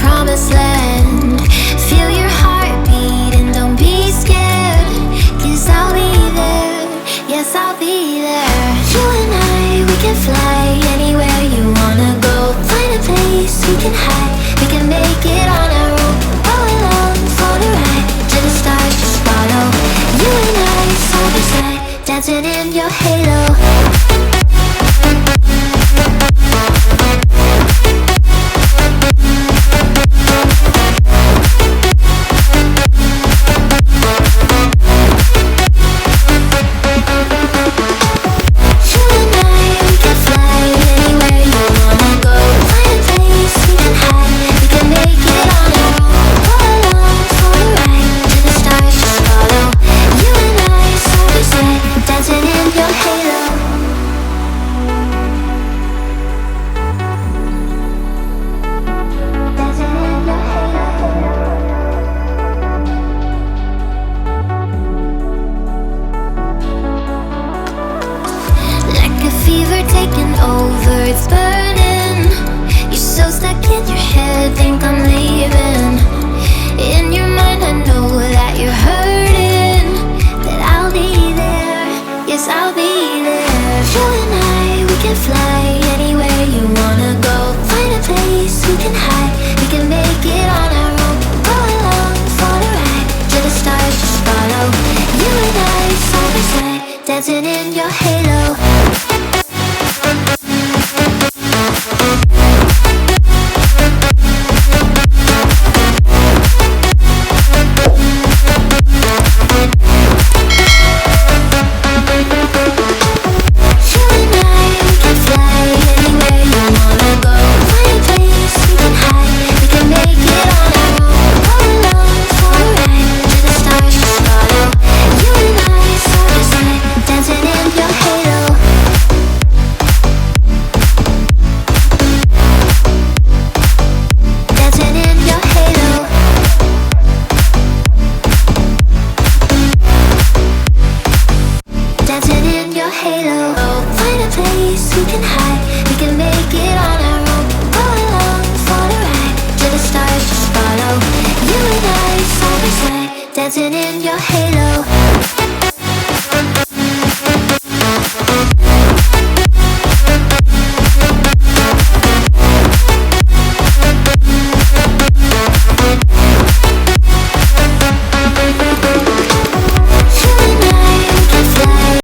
promised land. Feel your heartbeat and don't be scared, 'cause I'll be there, yes I'll be there. You and I, we can fly anywhere you wanna go. Find a place we can hide, we can make it on our own. Go along for the ride, to the stars just follow. You and I, side by side, dancing in your halo. Taking over, it's burning. You're so stuck in your head, think I'm leaving. In your mind I know that you're hurting, that I'll be there, yes I'll be there. You and I, we can fly anywhere you wanna go. Find a place we can hide, we can make it on our own. Go along for the ride, to the stars just follow. You and I, side by side, dancing in your halo. We can hide, we can make it on our own. Go along for the ride, to the stars just follow. You and I, side by side, dancing in your halo.